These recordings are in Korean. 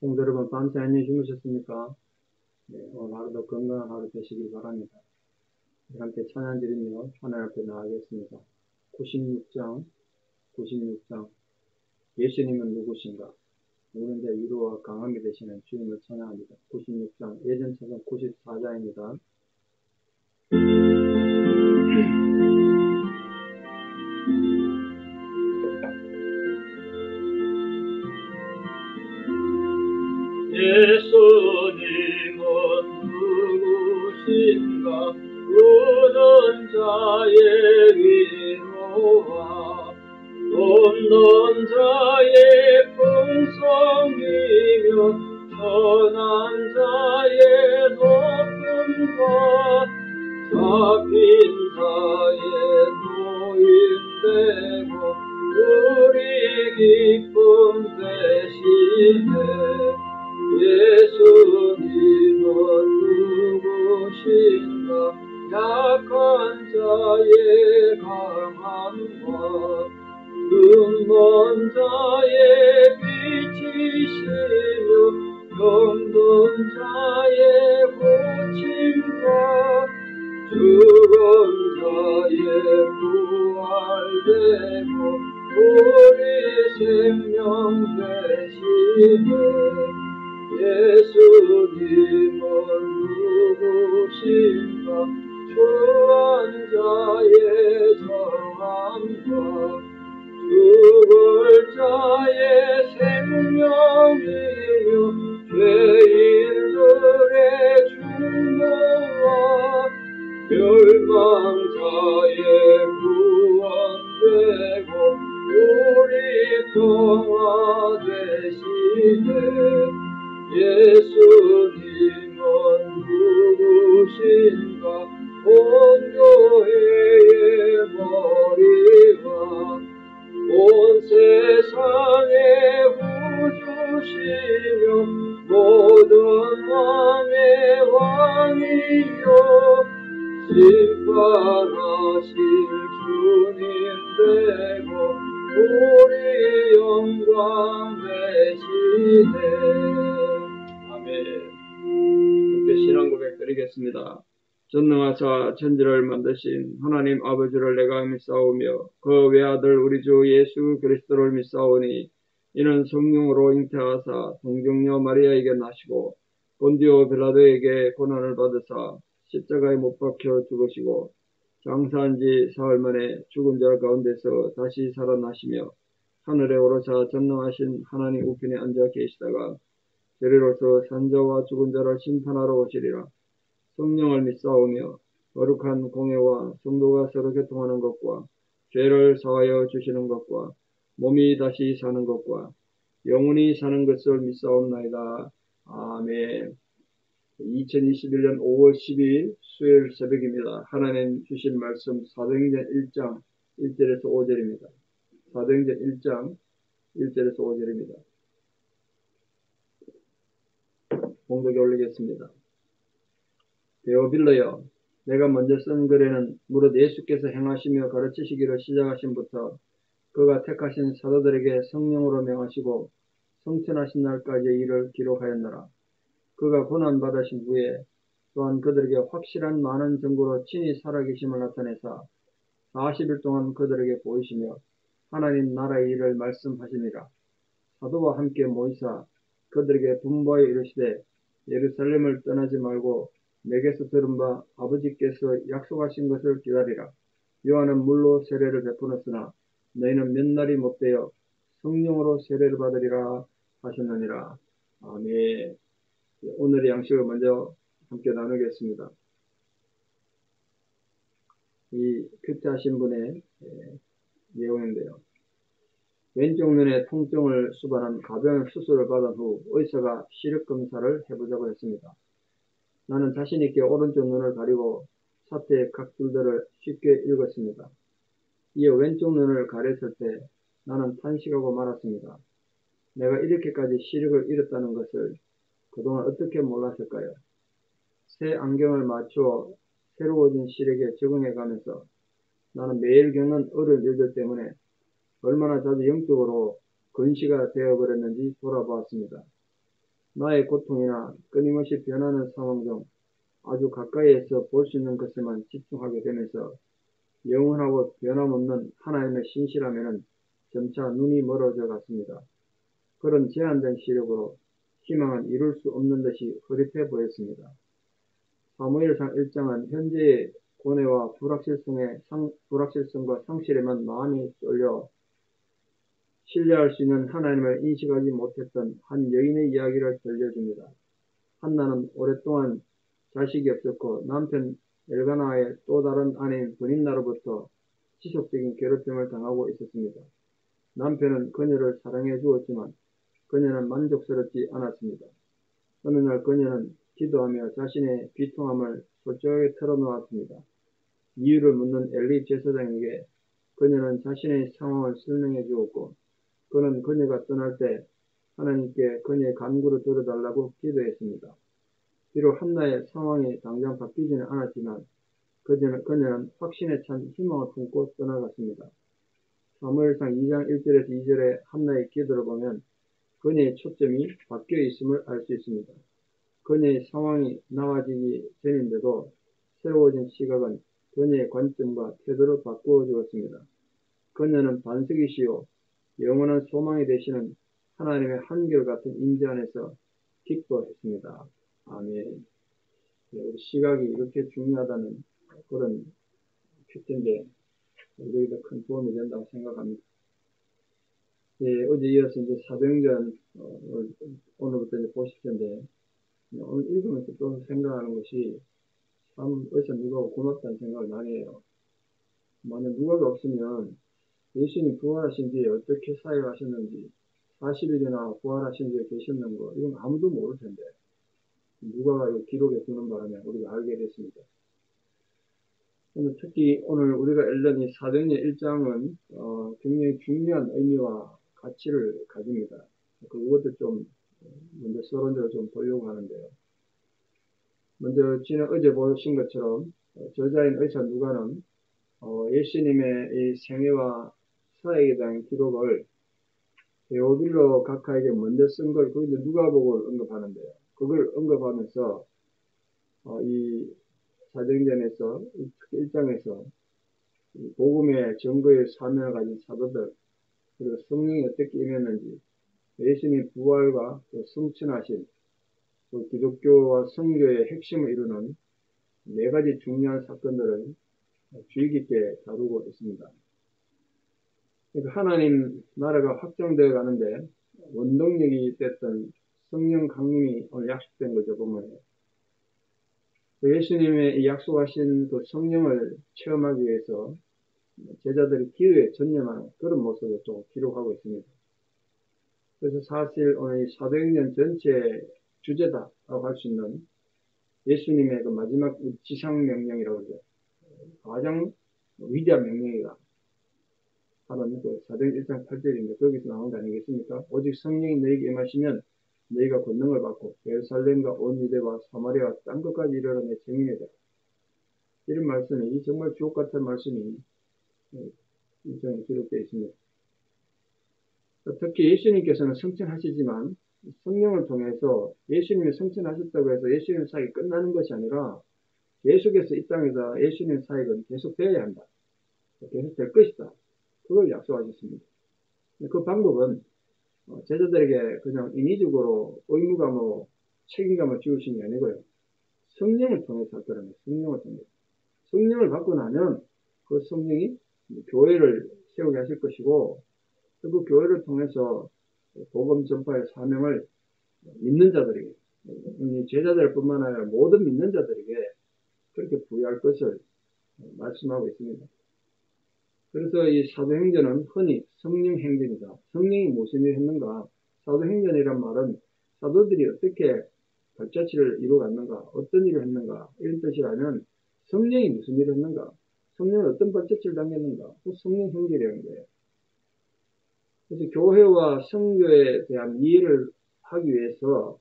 성도 여러분, 밤새 안녕히 주무셨습니까? 네, 오늘 하루도 건강한 하루 되시길 바랍니다. 함께 찬양 드리며 하나님 앞에 나아가겠습니다. 96장 예수님은 누구신가? 모든 데 위로와 강함이 되시는 주님을 찬양합니다. 96장, 예전 차선 94장입니다. 예수님은 누구신가? 우는 자의 위로와 돕는 자의 풍성이며 선한 자의 높음과 잡힌 자의 노인되고 우리 기쁨 되시네. 예수님은 누구신가? 약한 자의 강함과 눈먼 자의 빛이시며 병든 자의 고침과 죽은 자의 부활되고 우리 생명 되시네. 예수님은 누구신가? 추한 자의 정함과 죽을 자의 생명이며 죄인들의 중보와 멸망자의 구원되고 우리 평화 되시네. 예수님은 누구신가? 온 교회의 머리와 온 세상의 구주시며 모든 왕의 왕이요 심판하실 주님 되고 우리 영광 되시네. 아멘. 함께 신앙 고백 드리겠습니다. 전능하사 천지를 만드신 하나님 아버지를 내가 믿사오며 그 외아들 우리 주 예수 그리스도를 믿사오니 이는 성령으로 잉태하사 동정녀 마리아에게 나시고 본디오 빌라도에게 고난을 받으사 십자가에 못 박혀 죽으시고 장사한 지 사흘 만에 죽은 자 가운데서 다시 살아나시며 하늘에 오르사 전능하신 하나님 우편에 앉아 계시다가 저리로서 산자와 죽은 자를 심판하러 오시리라. 성령을 믿사오며 거룩한 공회와 성도가 서로 교통하는 것과 죄를 사하여 주시는 것과 몸이 다시 사는 것과 영원히 사는 것을 믿사옵나이다. 아멘. 2021년 5월 12일 수요일 새벽입니다. 하나님 주신 말씀 사도행전 1장 1절에서 5절입니다. 사도행전 1장 1절에서 5절입니다. 봉독에 올리겠습니다. 데오빌러여, 내가 먼저 쓴 글에는 무릇 예수께서 행하시며 가르치시기를 시작하신부터 그가 택하신 사도들에게 성령으로 명하시고 성천하신 날까지의 일을 기록하였노라. 그가 고난받으신 후에 또한 그들에게 확실한 많은 증거로 친히 살아계심을 나타내사 40일 동안 그들에게 보이시며 하나님 나라의 일을 말씀하시니라. 사도와 함께 모이사 그들에게 분부하여 이르시되 예루살렘을 떠나지 말고 내게서 들은 바 아버지께서 약속하신 것을 기다리라. 요한은 물로 세례를 베푸었으나 너희는 몇 날이 못되어 성령으로 세례를 받으리라 하셨느니라. 아멘. 오늘의 양식을 먼저 함께 나누겠습니다. 이 큐트하신 분의 내용인데요. 왼쪽 눈에 통증을 수반한 가벼운 수술을 받은 후 의사가 시력 검사를 해보자고 했습니다. 나는 자신있게 오른쪽 눈을 가리고 사태의 각 줄들을 쉽게 읽었습니다. 이어 왼쪽 눈을 가렸을 때 나는 탄식하고 말았습니다. 내가 이렇게까지 시력을 잃었다는 것을 그동안 어떻게 몰랐을까요? 새 안경을 맞추어 새로워진 시력에 적응해가면서 나는 매일 겪는 어려운 일들 때문에 얼마나 자주 영적으로 근시가 되어버렸는지 돌아보았습니다. 나의 고통이나 끊임없이 변하는 상황 중 아주 가까이에서 볼 수 있는 것에만 집중하게 되면서 영원하고 변함없는 하나님의 신실함에는 점차 눈이 멀어져 갔습니다. 그런 제한된 시력으로 희망은 이룰 수 없는 듯이 흐릿해 보였습니다. 사무엘상 1장은 현재의 고뇌와 불확실성과 상실에만 마음이 쏠려 신뢰할 수 있는 하나님을 인식하지 못했던 한 여인의 이야기를 들려줍니다. 한나는 오랫동안 자식이 없었고 남편 엘가나의 또 다른 아내인 브닌나로부터 지속적인 괴롭힘을 당하고 있었습니다. 남편은 그녀를 사랑해 주었지만 그녀는 만족스럽지 않았습니다. 어느 날 그녀는 기도하며 자신의 비통함을 솔직하게 털어놓았습니다. 이유를 묻는 엘리 제사장에게 그녀는 자신의 상황을 설명해 주었고 그는 그녀가 떠날 때 하나님께 그녀의 간구를 들어달라고 기도했습니다. 비록 한나의 상황이 당장 바뀌지는 않았지만 그녀는 확신에 찬 희망을 품고 떠나갔습니다. 사무엘상 2장 1절에서 2절의 한나의 기도를 보면 그녀의 초점이 바뀌어 있음을 알 수 있습니다. 그녀의 상황이 나아지기 전인데도 새로워진 시각은 그녀의 관점과 태도를 바꾸어 주었습니다. 그녀는 반석이시요 영원한 소망이 되시는 하나님의 한결같은 임재 안에서 기뻐했습니다. 아멘. 우리 시각이 이렇게 중요하다는 그런 큐티인데 우리에게 큰 도움이 된다고 생각합니다. 어제 이어서 이제 사도행전 오늘부터 이제 보실 텐데 오늘 읽으면서 또 생각하는 것이 참 어디서 누가가 고맙다는 생각을 많이 해요. 만약 누가가 없으면 예수님 부활하신 뒤에 어떻게 사역하셨는지 40일이나 부활하신 뒤에 계셨는 거 이건 아무도 모를 텐데 누가가 기록에 두는 바람에 우리가 알게 됐습니다. 특히 오늘 우리가 읽는 이 사도행전 1장은 굉장히 중요한 의미와 가치를 가집니다. 그것도 좀 먼저 서론적으로 좀 보려고 하는데요. 먼저 어제 보신 것처럼 저자인 의사 누가는 예수님의 이 생애와 사역에 대한 기록을 데오빌로 각하에게 먼저 쓴 걸 거기서 누가복음을 언급하는데요. 그걸 언급하면서 이 사도행전에서 1장에서 복음의 증거의 사명을 가진 사도들 그리고 성령이 어떻게 임했는지 예수님 부활과 또 승천하신 기독교와 선교의 핵심을 이루는 4가지 중요한 사건들을 주의 깊게 다루고 있습니다. 그러니까 하나님 나라가 확장되어 가는데 원동력이 됐던 성령 강림이 오늘 약속된 거죠, 보면. 예수님의 약속하신 그 성령을 체험하기 위해서 제자들이 기도에 전념하는 그런 모습을 또 기록하고 있습니다. 그래서 사실 오늘 이 사도행전 전체 주제다라고 할 수 있는 예수님의 그 마지막 지상명령이라고 하죠. 가장 위대한 명령이다 하는 그 사도행전 1장 8절인데 거기서 나온 거 아니겠습니까? 오직 성령이 너희에게 임하시면 너희가 권능을 받고 예루살렘과 온 유대와 사마리아와 땅 끝까지 이르러 내 증인이다. 이런 말씀이 정말 주옥 같은 말씀이 이 장에 기록되어 있습니다. 특히 예수님께서는 성천하시지만 성령을 통해서 예수님이 성천하셨다고 해서 예수님 사역이 끝나는 것이 아니라 계속해서 이 땅에서 예수님 사역은 계속되어야 한다. 계속 될 것이다. 그걸 약속하셨습니다. 그 방법은 제자들에게 그냥 인위적으로 의무감으로 책임감을 지우신 게 아니고요. 성령을 통해서 할 거라는 성령을 통해서. 성령을 받고 나면 그 성령이 교회를 세우게 하실 것이고 그 교회를 통해서 복음 전파의 사명을 믿는 자들에게 제자들 뿐만 아니라 모든 믿는 자들에게 그렇게 부여할 것을 말씀하고 있습니다. 그래서 이 사도행전은 흔히 성령행전이다. 성령이 무슨 일을 했는가? 사도행전이란 말은 사도들이 어떻게 발자취를 이루어갔는가? 어떤 일을 했는가? 이런 뜻이라면 성령이 무슨 일을 했는가? 성령은 어떤 발자취를 남겼는가? 그 성령행전이라는 거예요. 그래서 교회와 성교에 대한 이해를 하기 위해서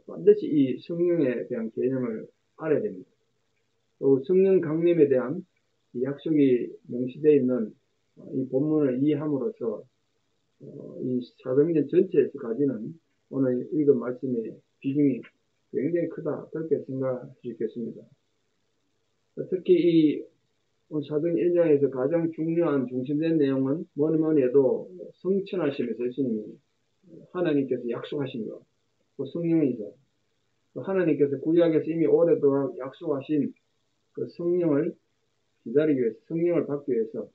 반드시 이 성령에 대한 개념을 알아야 됩니다. 또 성령 강림에 대한 약속이 명시되어 있는 이 본문을 이해함으로써 이 사도행전 전체에서 가지는 오늘 읽은 말씀의 비중이 굉장히 크다, 그렇게 생각할 수 있겠습니다. 특히 이 사도행 1장에서 가장 중요한 중심된 내용은 뭐니 해도 성천하심에서 예수님이 하나님께서 약속하신 것, 그 성령이죠. 하나님께서 구약에서 이미 오래도록 약속하신 그 성령을 기다리기 위해서, 성령을 받기 위해서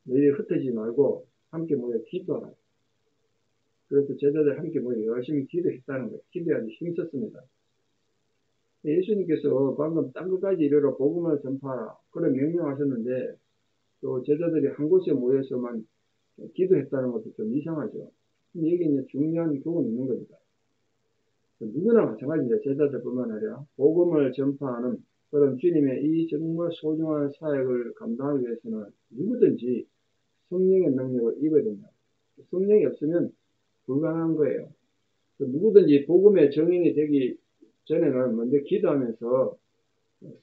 너희들이 흩어지지 말고 함께 모여 기도하라. 그래서 제자들 함께 모여 열심히 기도했다는 거예요. 기도하기 힘썼습니다. 예수님께서 방금 딴 것까지 이르러 복음을 전파하라, 그런 명령하셨는데 또 제자들이 한 곳에 모여서만 기도했다는 것도 좀 이상하죠. 여기 이제 중요한 교훈이 있는 겁니다. 누구나 마찬가지입니다. 제자들뿐만 아니라 복음을 전파하는 그런 주님의 이 정말 소중한 사역을 감당하기 위해서는 누구든지 성령의 능력을 입어야 된다. 성령이 없으면 불가능한 거예요. 누구든지 복음의 증인이 되기 전에는 먼저 기도하면서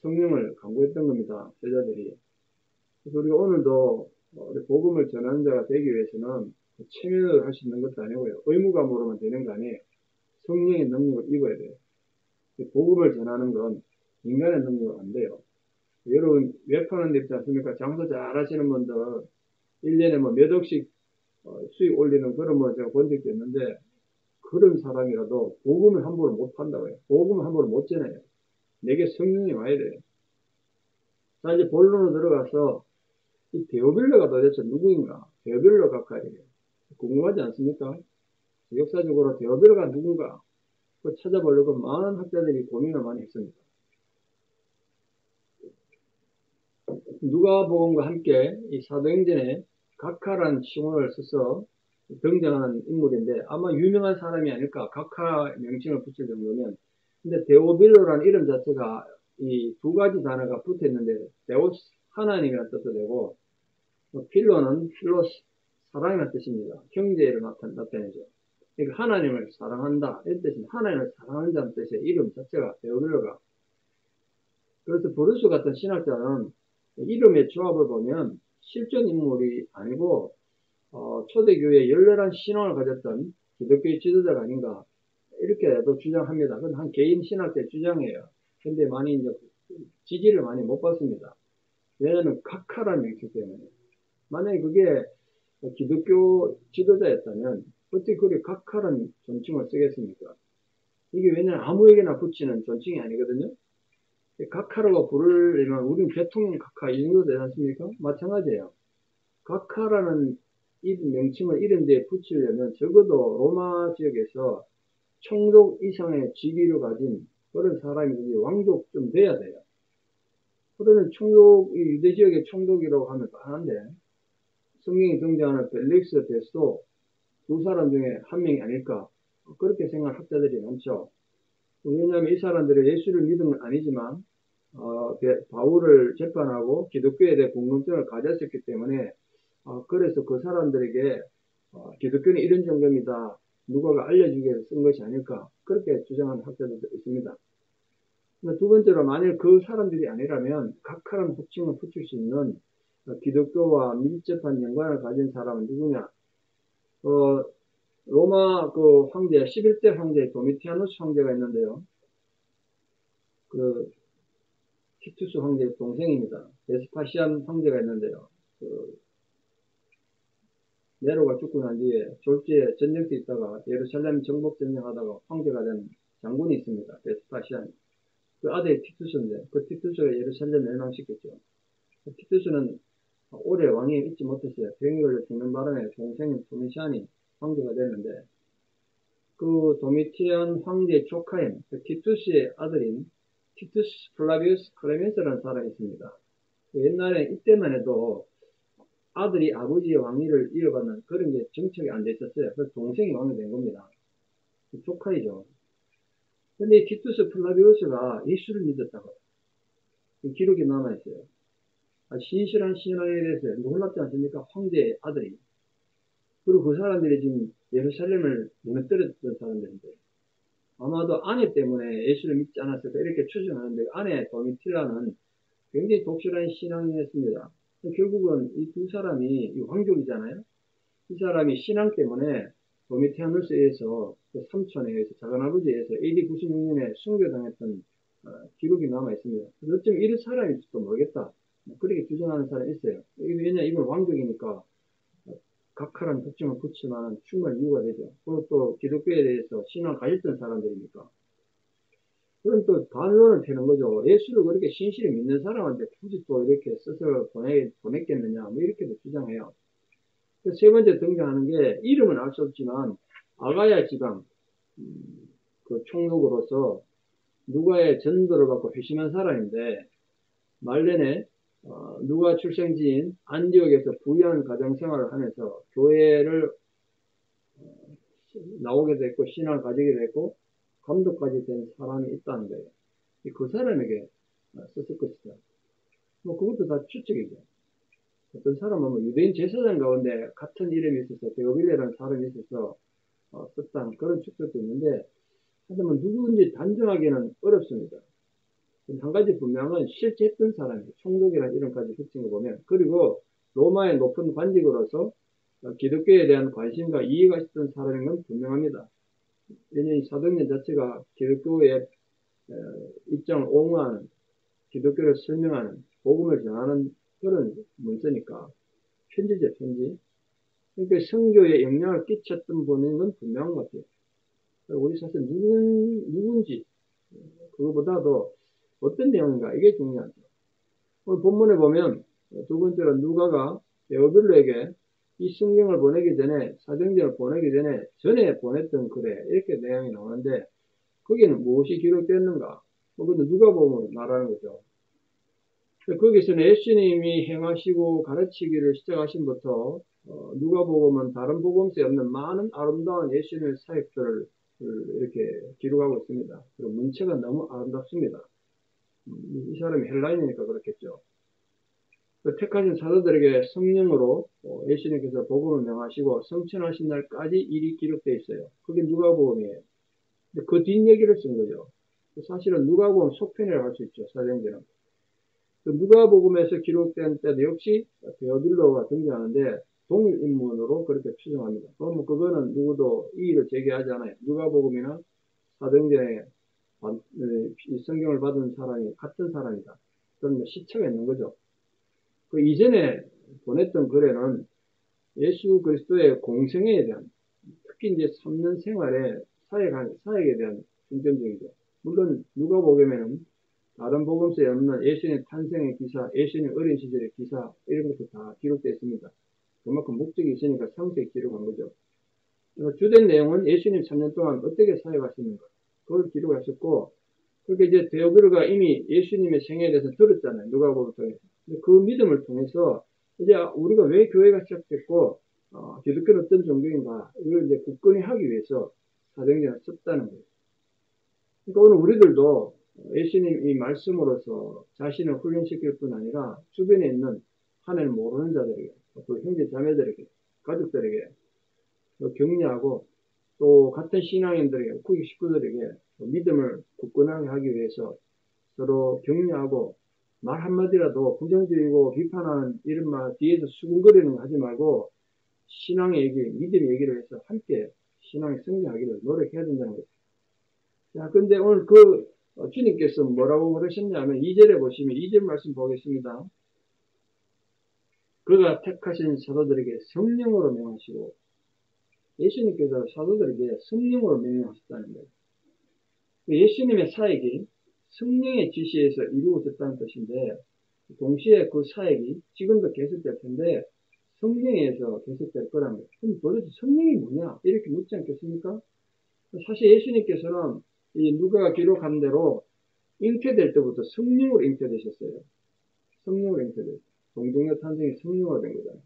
성령을 간구했던 겁니다. 제자들이. 그래서 우리가 오늘도 복음을 전하는 자가 되기 위해서는 체면을 할 수 있는 것도 아니고요. 의무감으로만 되는 거 아니에요. 성령의 능력을 입어야 돼요. 복음을 전하는 건 인간의 능력은 안 돼요. 여러분 웹하는 데 있지 않습니까? 장사 잘 하시는 분들 1년에 뭐 몇 억씩 수익 올리는 그런 뭐 제가 본 적도 있는데, 그런 사람이라도 복음을 함부로 못 판다고요. 복음을 함부로 못 전해요. 내게 성령이 와야 돼요. 자, 이제 본론으로 들어가서 이 데오빌로가 도대체 누구인가? 데오빌로 각하예요. 궁금하지 않습니까? 역사적으로 데오빌로가 누군가? 그 찾아보려고 많은 학자들이 고민을 많이 했습니다. 누가복음과 함께 이 사도행전에 각하라는 칭호를 써서 등장하는 인물인데 아마 유명한 사람이 아닐까, 각하 명칭을 붙일 정도면. 근데 데오빌로라는 이름 자체가 이 두 가지 단어가 붙어 있는데, 데오스 하나님이라는 뜻도 되고, 필로는 필로스 사랑이라는 뜻입니다. 형제를 나타내죠. 그러니까 하나님을 사랑한다 이런 뜻입니다. 하나님을 사랑하는 자는 뜻이에요. 이름 자체가 데오빌로가. 그래서 브루스 같은 신학자는 이름의 조합을 보면 실존 인물이 아니고 초대교회에 열렬한 신앙을 가졌던 기독교의 지도자가 아닌가, 이렇게도 주장합니다. 그건 한 개인 신학자의 주장이에요. 근데 많이 이제 지지를 많이 못 받습니다. 왜냐하면 각하라는 명칭 때문에. 만약에 그게 기독교 지도자였다면 어떻게 그리 각하라는 존칭을 쓰겠습니까? 이게 왜냐하면 아무에게나 붙이는 존칭이 아니거든요. 각하라고 부르려면 우리는 대통령 각하 이 정도 되지 않습니까? 마찬가지예요. 각하라는 이 명칭을 이런 데에 붙이려면 적어도 로마 지역에서 총독 이상의 직위를 가진 그런 사람이 왕족 좀 돼야 돼요. 그러면 총독, 유대 지역의 총독이라고 하면 뻔한데, 성경에 등장하는 벨릭스 데스도 두 사람 중에 한 명이 아닐까, 그렇게 생각하는 학자들이 많죠. 왜냐하면 이 사람들은 예수를 믿은 건 아니지만 바울을 재판하고 기독교에 대해 궁금증을 가졌었기 때문에 그래서 그 사람들에게 기독교는 이런 정도입니다, 누가가 알려주기 위해서 쓴 것이 아닐까, 그렇게 주장하는 학자들도 있습니다. 두 번째로, 만일 그 사람들이 아니라면 각하라는 호칭을 붙일 수 있는 기독교와 밀접한 연관을 가진 사람은 누구냐? 로마 그 황제 11대 황제 도미티아누스 황제가 있는데요. 그 티투스 황제의 동생입니다. 베스파시안 황제가 있는데요. 네로가 죽고 난 뒤에 졸지에 전쟁 때 있다가 예루살렘 정복 전쟁하다가 황제가 된 장군이 있습니다. 베스파시안. 그 아들이 티투스인데 그 티투스가 예루살렘 멸망시켰죠. 그 티투스는 오래 왕위에 있지 못했어요. 병이 걸려 죽는 바람에 동생인 도미티안이 황제가 됐는데, 그 도미티안 황제의 조카인 그 티투스의 아들인 티투스 플라비우스 클레멘스라는 사람이 있습니다. 옛날에 이때만 해도 아들이 아버지의 왕위를 이어받는 그런 게 정책이 안 돼 있었어요. 그래서 동생이 왕이 된 겁니다. 조카이죠. 근데 이 티투스 플라비우스가 예수를 믿었다고 기록이 남아있어요. 신실한 신앙에 대해서 놀랍지 않습니까? 황제의 아들이. 그리고 그 사람들이 지금 예루살렘을 무너뜨렸던 사람들인데, 아마도 아내 때문에 예수를 믿지 않았을까 이렇게 추정하는데, 아내 도미틸라는 굉장히 독실한 신앙이었습니다. 결국은 이 두 사람이 왕족이잖아요. 이 사람이 신앙 때문에 도미티아누스에 의해서 그 삼촌에 의해서 작은아버지에 의해서 AD 96년에 순교당했던 기록이 남아 있습니다. 어쩜 이런 사람일지도 모르겠다. 그렇게 주장하는 사람이 있어요. 왜냐 이건 왕족이니까 각하라는 특징을 붙이면 충분히 이유가 되죠. 그리고 또 기독교에 대해서 신앙을 가졌던 사람들이니까. 그럼 또 반론을 펴는 거죠. 예수를 그렇게 신실히 믿는 사람한테 굳이 또 이렇게 써서 보냈겠느냐, 뭐 이렇게도 주장해요. 세 번째 등장하는 게 이름은 알 수 없지만 아가야 지방 그 총독으로서 누가의 전도를 받고 회심한 사람인데 말년에 누가 출생지인 안디옥에서 부유한 가정생활을 하면서 교회를 나오게 됐고 신앙을 가지게 됐고 감독까지 된 사람이 있다는 거예요. 그 사람에게 썼을 것이다. 뭐 그것도 다 추측이죠. 어떤 사람은 뭐 유대인 제사장 가운데 같은 이름이 있어서 데오빌레라는 사람이 있어서 썼다는 그런 추측도 있는데 하지만 누구인지 단정하기는 어렵습니다. 한 가지 분명한 실제 했던 사람이 총독이라는 이름까지 붙인 거 보면 그리고 로마의 높은 관직으로서 기독교에 대한 관심과 이해가 있었던 사람인 건 분명합니다. 왜냐하면 사도행전 자체가 기독교의 입장을 옹호하는 기독교를 설명하는 복음을 전하는 그런 문서니까 편지죠, 편지. 그러니까 성교에 영향을 끼쳤던 분인 건 분명한 것 같아요. 우리 사실 누군지 그거보다도 어떤 내용인가 이게 중요하죠. 오늘 본문에 보면 두 번째로 누가가 데오빌로에게 이 성경을 보내기 전에 사도행전을 보내기 전에 보냈던 글에 이렇게 내용이 나오는데 거기는 무엇이 기록됐는가? 근데 누가복음을 말하는 거죠. 거기서는 예수님이 행하시고 가르치기를 시작하신부터 누가복음은 다른 복음서에 없는 많은 아름다운 예수님의 사역들을 이렇게 기록하고 있습니다. 그리고 문체가 너무 아름답습니다. 이 사람이 헬라인이니까 그렇겠죠. 택하신 사도들에게 성령으로 예수님께서 복음을 명하시고 성천하신 날까지 일이 기록되어 있어요. 그게 누가복음이에요. 근데 그 뒷얘기를 쓴 거죠. 사실은 누가복음 속편이라고 할 수 있죠. 사도행전은. 누가복음에서 기록된 때도 역시 데오빌로가 등장하는데 동일 인물으로 그렇게 추정합니다. 그러면 그거는 누구도 이의를 제기하지 않아요. 누가복음이나 사도행전에 이 성경을 받은 사람이 같은 사람이다. 그런 시차가 있는 거죠. 그 이전에 보냈던 글에는 예수 그리스도의 공생애에 대한 특히 이제 3년 생활의 사역에 대한 중점적이죠. 물론 누가복음에는 다른 복음서에 없는 예수님의 탄생의 기사, 예수님 어린 시절의 기사 이런 것도 다 기록되어 있습니다. 그만큼 목적이 있으니까 상세히 기록한 거죠. 주된 내용은 예수님 3년 동안 어떻게 사역하셨는가 그걸 기록하셨고 그렇게 이제 데오빌로가 이미 예수님의 생애에 대해서 들었잖아요. 누가복음을 통해서. 그 믿음을 통해서 이제 우리가 왜 교회가 시작됐고 기독교는 어떤 종교인가 이걸 이제 굳건히 하기 위해서 사도행전을 썼다는 거예요. 그러니까 오늘 우리들도 예수님 이 말씀으로서 자신을 훈련시킬 뿐 아니라 주변에 있는 하나님 모르는 자들에게 또 형제 자매들에게 가족들에게 격려하고 또 같은 신앙인들에게 후기 식구들에게 믿음을 굳건하게 하기 위해서 서로 격려하고 말 한마디라도 부정적이고 비판하는 이런 말 뒤에서 수군거리는 거 하지 말고 신앙의 얘기, 믿음의 얘기를 해서 함께 신앙이 성장하기를 노력해야 된다는 거죠. 자, 근데 오늘 주님께서 뭐라고 그러셨냐면 2절에 보시면 2절 말씀 보겠습니다. 그가 택하신 사도들에게 성령으로 명하시고 예수님께서 사도들에게 성령으로 명령하셨다는 거예요. 예수님의 사역이 성령의 지시에서 이루어졌다는 뜻인데 동시에 그 사역이 지금도 계속될 텐데 성령에서 계속될 거라는 거예요. 그럼 도대체 성령이 뭐냐? 이렇게 묻지 않겠습니까? 사실 예수님께서는 이 누가가 기록한 대로 잉태될 때부터 성령으로 잉태되셨어요. 성령으로 잉태됐어요. 동정녀 탄생이 성령으로 된 거잖아요.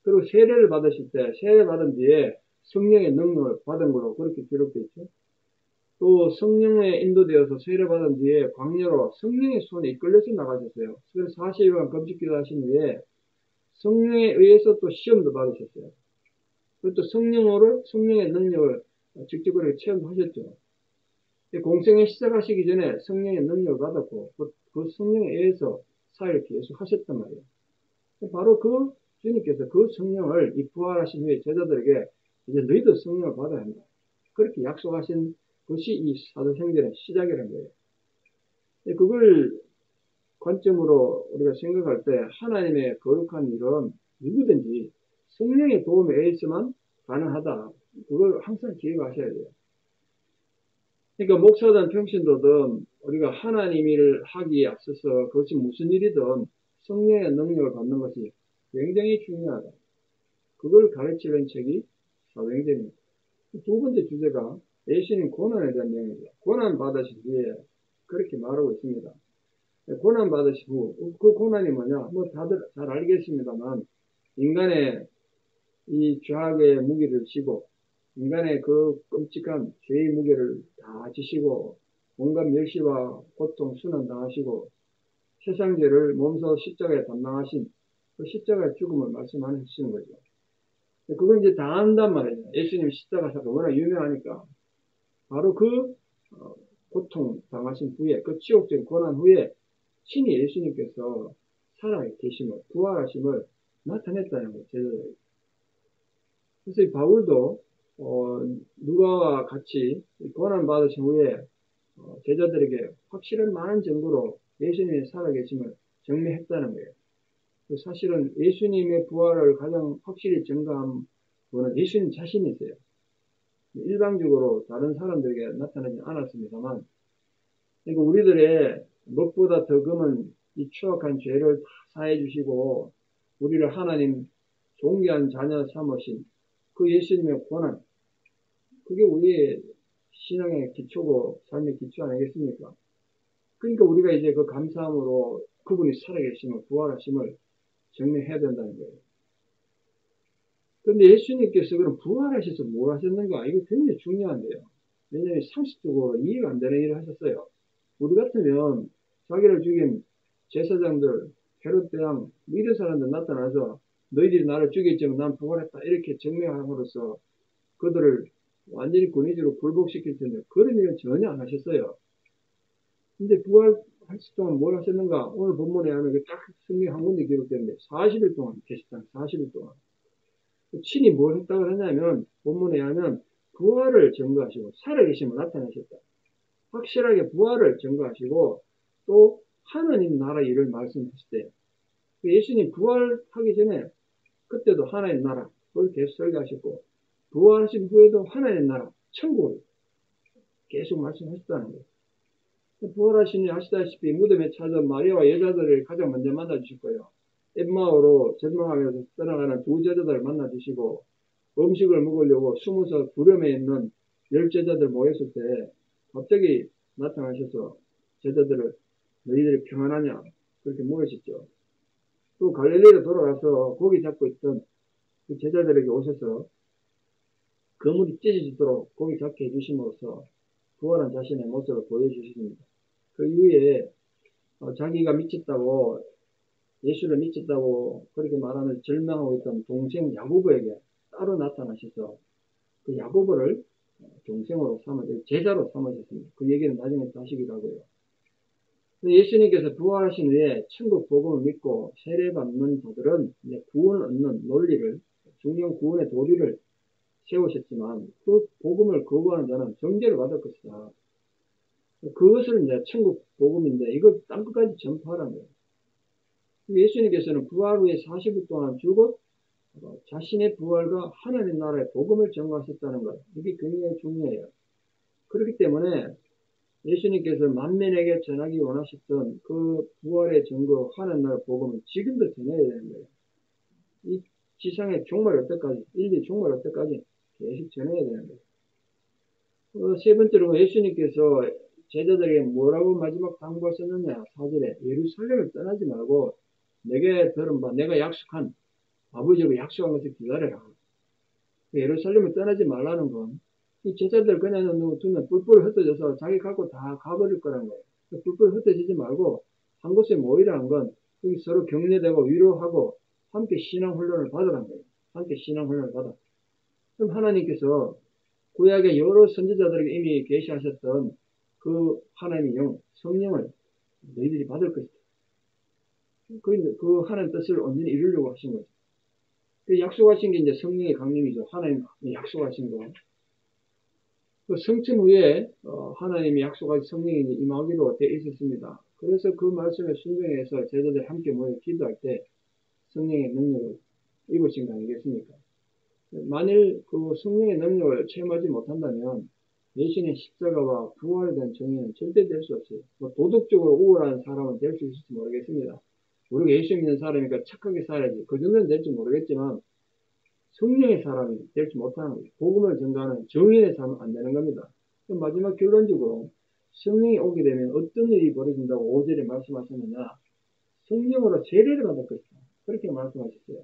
그리고 세례를 받으실 때 세례 받은 뒤에 성령의 능력을 받은 걸로 그렇게 기록되어 있죠. 또 성령에 인도되어서 세례받은 뒤에 광야로 성령의 손에 이끌려서 나가셨어요. 그래서 40일간 금식기도 하신 후에 성령에 의해서 또 시험도 받으셨어요. 그리고 또 성령의 능력을 직접 그렇게 체험하셨죠. 공생에 시작하시기 전에 성령의 능력을 받았고 그 성령에 의해서 사역을 계속 하셨단 말이에요. 바로 그 주님께서 그 성령을 이 부활하신 후에 제자들에게 이제 너희도 성령을 받아야 한다. 그렇게 약속하신 것이 이 사도행전의 시작이라는 거예요. 그걸 관점으로 우리가 생각할 때 하나님의 거룩한 일은 누구든지 성령의 도움에 의해서만 가능하다. 그걸 항상 기억하셔야 돼요. 그러니까 목사든 평신도든 우리가 하나님 일을 하기에 앞서서 그것이 무슨 일이든 성령의 능력을 받는 것이 굉장히 중요하다. 그걸 가르치는 책이 사도행전입니다. 두 번째 주제가 예수님 고난에 대한 내용입니다. 고난 받으신 후에 그렇게 말하고 있습니다. 고난 받으신 후, 그 고난이 뭐냐? 뭐 다들 잘 알겠습니다만, 인간의 이 죄악의 무게를 지고, 인간의 그 끔찍한 죄의 무게를 다 지시고, 온갖 멸시와 고통, 순환 당하시고, 세상죄를 몸소 십자가에 담당하신 그 십자가의 죽음을 말씀하시는 거죠. 그건 이제 다 안단 말이에요. 예수님 십자가 사건 워낙 유명하니까. 바로 그 고통 당하신 후에, 그 지옥적인 고난 후에 친히 예수님께서 살아 계심을, 부활하심을 나타냈다는 거예요, 제자들에게. 그래서 이 바울도 누가와 같이 고난 받으신 후에 제자들에게 확실한 많은 증거로 예수님이 살아계심을 증명했다는 거예요. 사실은 예수님의 부활을 가장 확실히 증거한 분은 예수님 자신이세요. 일방적으로 다른 사람들에게 나타나지 않았습니다만, 그러니까 우리들의 무엇보다 더 금은 이 추악한 죄를 다 사해 주시고 우리를 하나님 존귀한 자녀 삼으신 그 예수님의 고난, 그게 우리의 신앙의 기초고 삶의 기초 아니겠습니까? 그러니까 우리가 이제 그 감사함으로 그분이 살아계심을, 부활하심을 증명해야 된다는 거예요. 그런데 예수님께서 그럼 부활하셔서 뭘 하셨는가? 이거 굉장히 중요한데요. 왜냐하면 상식적으로 이해가 안 되는 일을 하셨어요. 우리 같으면 자기를 죽인 제사장들, 헤롯 대왕, 이런 사람들 나타나서 너희들이 나를 죽였지만 난 부활했다 이렇게 증명함으로써 그들을 완전히 권위적으로 굴복시킬 텐데 그런 일은 전혀 안 하셨어요. 근데 부활하실 동안 뭘 하셨는가? 오늘 본문에 하면 딱 성경 한 군데 기록되는데 40일 동안 계시다. 40일 동안. 친히 뭘 했다고 하냐면 본문에 하면 부활을 증거하시고 살아계심을 나타내셨다. 확실하게 부활을 증거하시고 또 하나님 나라 일을 말씀하실 때 예수님 부활하기 전에 그때도 하나님 나라 그걸 계속 설교하셨고 부활하신 후에도 하나님 나라 천국을 계속 말씀하셨다는 거예요. 부활하시니 아시다시피 무덤에 찾아온 마리아와 여자들을 가장 먼저 만나주실 거예요. 엠마오로 절망하면서 떠나가는 두 제자들을 만나주시고 음식을 먹으려고 숨어서 두려움에 있는 10제자들 모였을 때 갑자기 나타나셔서 제자들을 너희들이 평안하냐 그렇게 물으셨죠. 또 갈릴리로 돌아가서 고기 잡고 있던 그 제자들에게 오셔서 그물이 찢어지도록 고기 잡게 해주심으로써 부활한 자신의 모습을 보여주십니다. 그 이후에 자기가 미쳤다고 예수를 미쳤다고 그렇게 말하는 절망하고 있던 동생 야고보에게 따로 나타나셔서 그 야고보를 동생으로 제자로 삼으셨습니다. 그 얘기는 나중에 하시기도 하고요. 예수님께서 부활하신 후에 천국 복음을 믿고 세례받는 자들은 이제 구원을 얻는 논리를, 중요한 구원의 도리를 세우셨지만 그 복음을 거부하는 자는 정죄를 받을 것이다. 그것을 이제 천국 복음인데 이걸 땅끝까지 전파하라는 거예요. 예수님께서는 부활 후에 40일 동안 죽어 자신의 부활과 하나님 나라의 복음을 전가하셨다는 것. 이게 굉장히 중요해요. 그렇기 때문에 예수님께서 만민에게 전하기 원하셨던 그 부활의 증거 하나님 나라의 복음은 지금도 전해야 되는 거예요. 이 지상의 종말 때까지, 인류 종말 때까지 계속 전해야 되는 거예요. 세 번째로 예수님께서 제자들에게 뭐라고 마지막 당부하셨느냐? 4절에 예루살렘을 떠나지 말고 내게 들은 바 내가 약속한 아버지가 약속한 것을 기다려라. 예루살렘을 떠나지 말라는 건 이 제자들 그냥 두면 뿔뿔 흩어져서 자기 갖고 다 가버릴 거라는 거예요. 뿔뿔 흩어지지 말고 한 곳에 모이라는 건 여기 서로 격려되고 위로하고 함께 신앙 훈련을 받으라는 거예요. 함께 신앙 훈련을 받아. 그럼 하나님께서 구약의 여러 선지자들에게 이미 계시하셨던 그 하나님의 영, 성령을 너희들이 받을 것이다. 그 하나님 뜻을 온전히 이루려고 하신 거죠. 그 약속하신 게 이제 성령의 강림이죠. 하나님 약속하신 거. 그 성천 후에 하나님이 약속하신 성령이 임하기로 되어 있었습니다. 그래서 그 말씀에 순종해서 제자들이 함께 모여 기도할 때 성령의 능력을 입으신 거 아니겠습니까? 만일 그 성령의 능력을 체험하지 못한다면 예수님의 십자가와 부활에 대한 정의는 절대 될 수 없어요. 뭐 도덕적으로 우월한 사람은 될 수 있을지 모르겠습니다. 우리가 예수 믿는 사람이니까 착하게 살아야지. 그 정도는 될지 모르겠지만 성령의 사람이 될지 못하는 거예요. 복음을 전가하는 정인의 삶은 안 되는 겁니다. 마지막 결론적으로 성령이 오게 되면 어떤 일이 벌어진다고 5절에 말씀하셨느냐. 성령으로 세례를 받을 것이다. 그렇게 말씀하셨어요.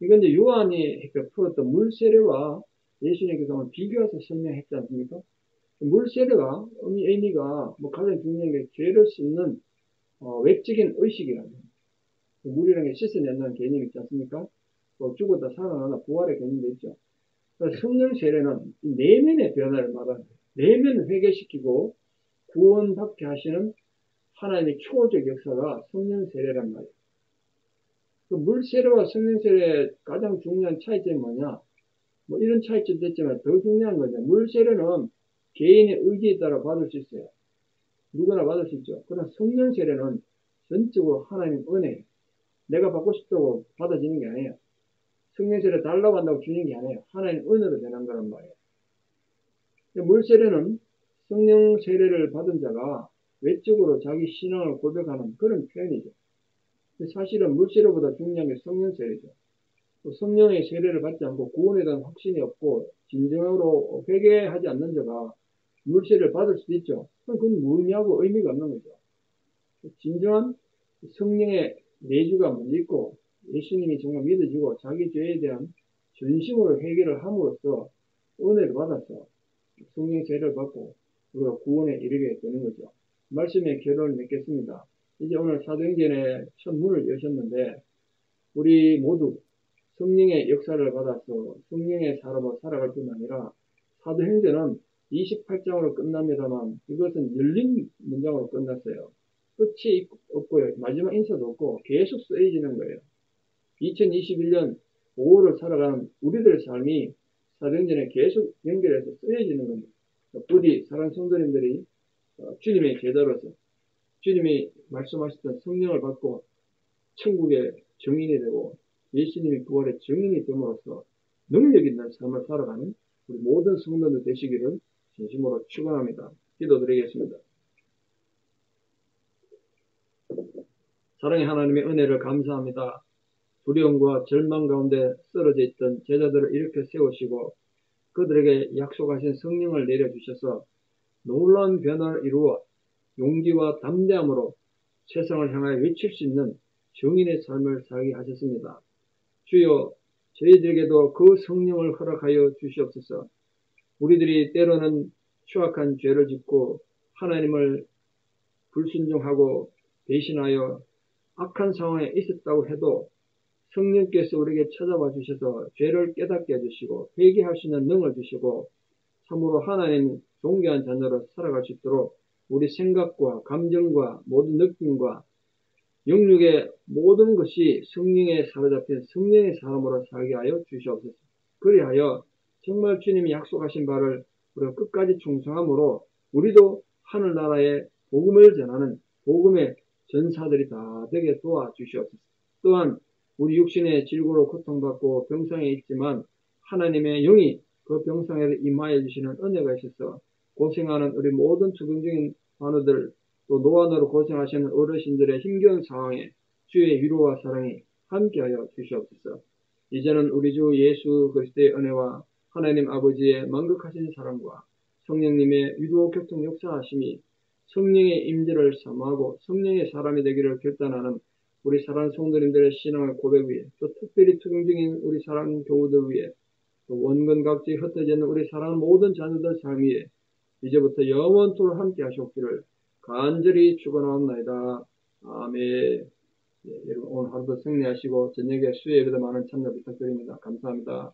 이건 이제 요한이 풀었던 물세례와 예수님께서 비교해서 설명했지 않습니까? 물세례가 의미가 뭐 가장 중요한 게 죄를 씻는 외적인 의식이라는 거예요. 물이라는 게 씻어낸다는 개념이 있지 않습니까? 또 죽었다 살아나나 부활의 개념도 있죠. 성령 세례는 내면의 변화를 말하는 거예요. 내면을 회개시키고 구원받게 하시는 하나님의 초월적 역사가 성령 세례란 말이에요. 그 물세례와 성령 세례의 가장 중요한 차이점이 뭐냐? 뭐 이런 차이점도 있지만 더 중요한 거죠. 물세례는 개인의 의지에 따라 받을 수 있어요. 누구나 받을 수 있죠. 그러나 성령 세례는 전적으로 하나님 은혜, 내가 받고 싶다고 받아지는 게 아니에요. 성령 세례 달라고 한다고 주는 게 아니에요. 하나님 은혜로 되는 거란 말이에요. 물세례는 성령 세례를 받은 자가 외적으로 자기 신앙을 고백하는 그런 표현이죠. 사실은 물세례보다 중요한 게 성령 세례죠. 성령의 세례를 받지 않고 구원에 대한 확신이 없고 진정으로 회개하지 않는 자가 물세례를 받을 수도 있죠. 그건 무의미하고 의미가 없는 거죠. 진정한 성령의 내주가 먼저 있고 예수님이 정말 믿어지고 자기 죄에 대한 전심으로 회개를 함으로써 은혜를 받아서 성령 세례를 받고 우리가 구원에 이르게 되는 거죠. 말씀의 결론을 맺겠습니다. 이제 오늘 사도행전의 첫 문을 여셨는데 우리 모두 성령의 역사를 받아서 성령의 사람으로 살아갈 뿐 아니라 사도행전은 28장으로 끝납니다만 이것은 열린 문장으로 끝났어요. 끝이 없고요. 마지막 인사도 없고 계속 쓰여지는 거예요. 2021년 5월을 살아가는 우리들의 삶이 사도행전에 계속 연결해서 쓰여지는 겁니다. 부디 사랑하는 성도님들이 주님의 제자로서 주님이 말씀하셨던 성령을 받고 천국의 증인이 되고 예수님이 부활의 증인이 됨으로써 능력 있는 삶을 살아가는 우리 모든 성도들 되시기를 진심으로 축원합니다. 기도드리겠습니다. 사랑의 하나님의 은혜를 감사합니다. 두려움과 절망 가운데 쓰러져 있던 제자들을 이렇게 세우시고 그들에게 약속하신 성령을 내려주셔서 놀라운 변화를 이루어 용기와 담대함으로 세상을 향하여 외칠 수 있는 증인의 삶을 살게 하셨습니다. 주여 저희들에게도 그 성령을 허락하여 주시옵소서. 우리들이 때로는 추악한 죄를 짓고 하나님을 불순종하고 배신하여 악한 상황에 있었다고 해도 성령께서 우리에게 찾아와 주셔서 죄를 깨닫게 해주시고 회개할 수 있는 능을 주시고 참으로 하나님 존귀한 자녀로 살아갈 수 있도록 우리 생각과 감정과 모든 느낌과 영육의 모든 것이 성령에 사로잡힌 성령의 사람으로 살게 하여 주시옵소서. 그리하여 정말 주님이 약속하신 바를 우리가 끝까지 충성함으로 우리도 하늘나라의 복음을 전하는 복음의 전사들이 다 되게 도와주시옵소서. 또한 우리 육신의 질고로 고통받고 병상에 있지만 하나님의 영이 그 병상에 임하여 주시는 은혜가 있어서 고생하는 우리 모든 투병중인 환우들 또 노안으로 고생하시는 어르신들의 힘겨운 상황에 주의 위로와 사랑이 함께하여 주시옵소서. 이제는 우리 주 예수 그리스도의 은혜와 하나님 아버지의 만극하신 사랑과 성령님의 위로 교통 역사하심이 성령의 임재를 사모하고 성령의 사람이 되기를 결단하는 우리 사랑하는 성도님들의 신앙의 고백 위에 또 특별히 투병 중인 우리 사랑하는 교우들 위에 또 원근 각지 흩어져 있는 우리 사랑하는 모든 자녀들 삶 위에 이제부터 영원토록 함께 하시옵기를 간절히 축원하옵나이다. 아멘. 예, 여러분 오늘 하루도 승리하시고 저녁에 수요예배도 많은 참여 부탁드립니다. 감사합니다.